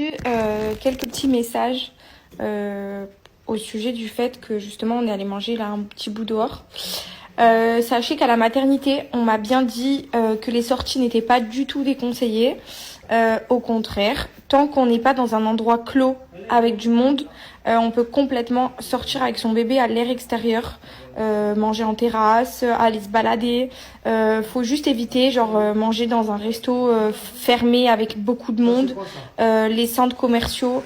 reçu quelques petits messages au sujet du fait que justement on est allé manger là un petit bout dehors. Sachez qu'à la maternité, on m'a bien dit que les sorties n'étaient pas du tout déconseillées. Au contraire, tant qu'on n'est pas dans un endroit clos avec du monde, on peut complètement sortir avec son bébé à l'air extérieur, manger en terrasse, aller se balader. Faut juste éviter, manger dans un resto fermé avec beaucoup de monde. Les centres commerciaux,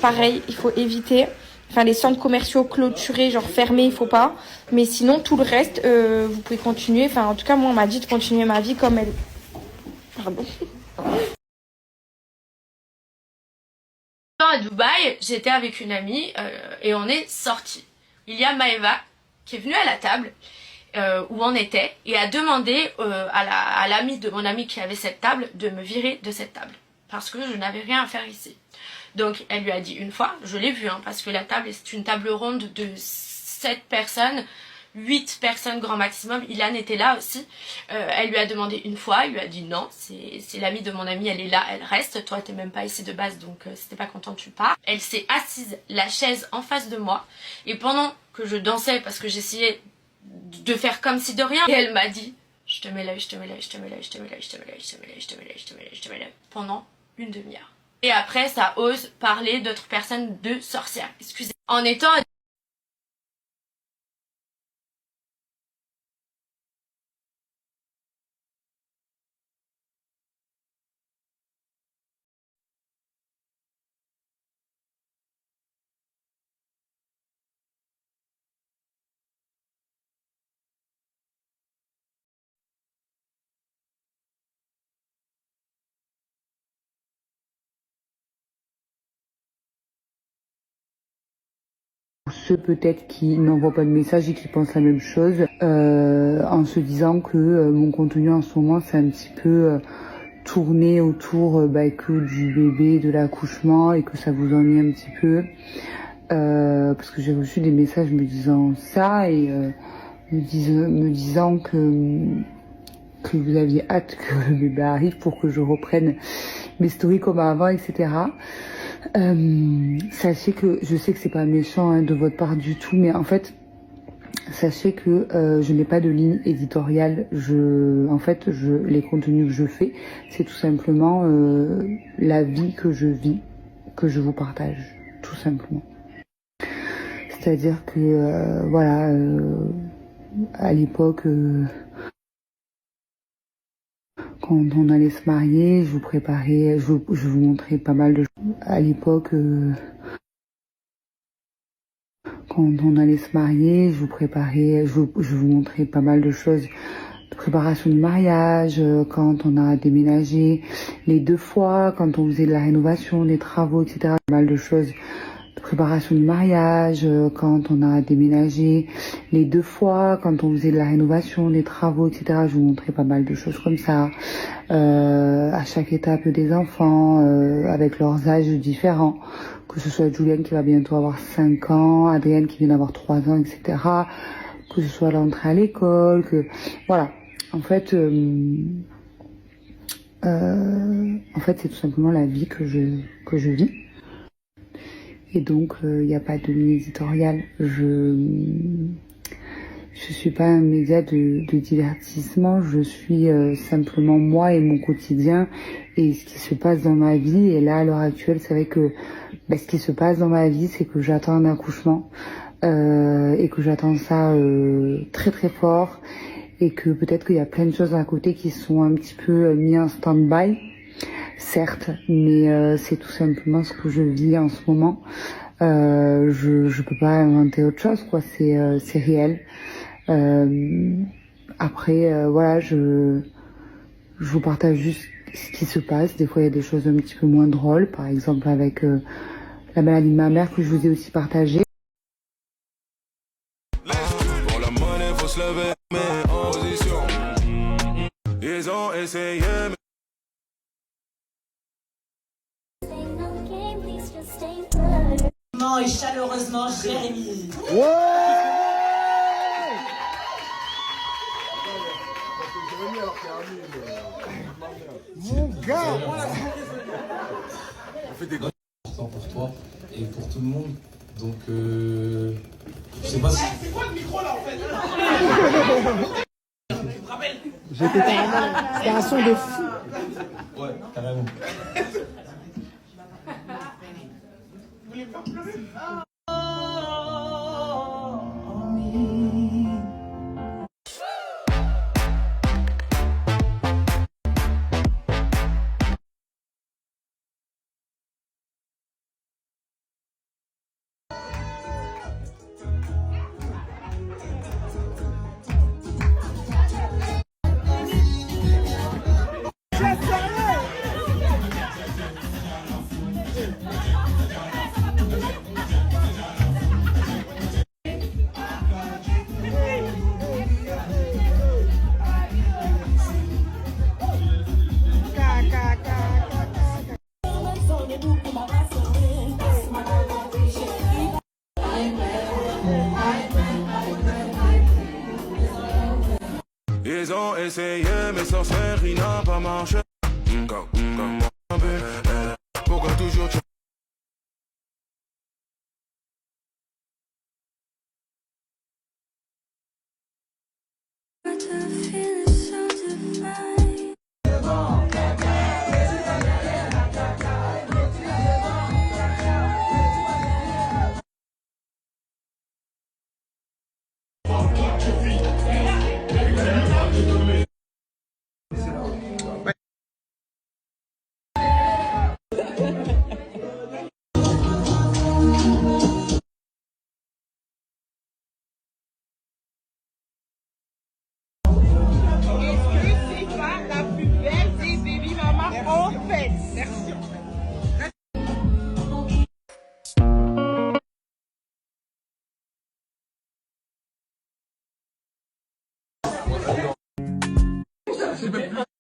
pareil, il faut éviter. Enfin, les centres commerciaux clôturés, fermés, il faut pas. Mais sinon, tout le reste, vous pouvez continuer. Enfin, en tout cas, moi, on m'a dit de continuer ma vie comme elle. Pardon. À Dubaï, j'étais avec une amie et on est sortis. Il y a Maëva qui est venue à la table où on était et a demandé à l'amie de mon amie qui avait cette table de me virer de cette table parce que je n'avais rien à faire ici. Donc elle lui a dit une fois, je l'ai vu parce que la table c'est une table ronde de 7 personnes, 8 personnes grand maximum, Ilan était là aussi. Elle lui a demandé une fois, il lui a dit non, c'est l'amie de mon amie, elle est là, elle reste, toi t'es même pas ici de base donc si t'es pas content tu pars. Elle s'est assise la chaise en face de moi et pendant que je dansais parce que j'essayais de faire comme si de rien, et elle m'a dit je te mets là, je te mets là, je te mets là, je te mets là, je te mets là, je te mets là, je te mets là, je te mets là, je te mets là pendant une demi-heure. Et après ça ose parler d'autres personnes de sorcières, excusez. En étant ceux peut-être qui n'envoient pas de message et qui pensent la même chose, en se disant que mon contenu en ce moment c'est un petit peu tourné autour que du bébé, de l'accouchement et que ça vous ennuie un petit peu. Parce que j'ai reçu des messages me disant ça et me disant que vous aviez hâte que le bébé arrive pour que je reprenne mes stories comme avant, etc. Sachez que je sais que c'est pas méchant de votre part du tout, mais en fait sachez que je n'ai pas de ligne éditoriale. Les contenus que je fais, c'est tout simplement la vie que je vis, que je vous partage, tout simplement. C'est-à-dire que à l'époque quand on allait se marier, je vous montrais pas mal de choses. À l'époque, quand on allait se marier, je vous montrais pas mal de choses. De préparation du mariage, quand on a déménagé les 2 fois, quand on faisait de la rénovation, des travaux, etc. Pas mal de choses. De préparation du mariage, quand on a déménagé les 2 fois, quand on faisait de la rénovation, des travaux, etc. Je vous montrais pas mal de choses comme ça. À chaque étape des enfants, avec leurs âges différents, que ce soit Julienne qui va bientôt avoir 5 ans, Adrienne qui vient d'avoir 3 ans, etc. Que ce soit l'entrée à l'école, voilà. En fait, c'est tout simplement la vie que je vis. Et donc, il n'y a pas de ligne éditoriale. Je suis pas un média de divertissement. Je suis simplement moi et mon quotidien et ce qui se passe dans ma vie. Et là, à l'heure actuelle, c'est vrai que ce qui se passe dans ma vie, c'est que j'attends un accouchement et que j'attends ça très très fort et que peut-être qu'il y a plein de choses à côté qui sont un petit peu mis en stand-by. Certes, mais c'est tout simplement ce que je vis en ce moment. Je peux pas inventer autre chose, quoi. C'est réel. Après, je vous partage juste ce qui se passe. Des fois, il y a des choses un petit peu moins drôles, par exemple avec la maladie de ma mère que je vous ai aussi partagée. Pour la monnaie, faut se lever, mais en position. Ils ont essayé, mais... Et chaleureusement Jérémy. Ouais. Mon gars. important pour toi et pour tout le monde. Donc, je sais pas si... C'est quoi le micro là en fait? C'était un son de fou. Ouais, carrément. Vous voulez pas pleurer? Ils ont essayé, mais sorcellerie n'a pas marché. Pourquoi toujours tu... Merci.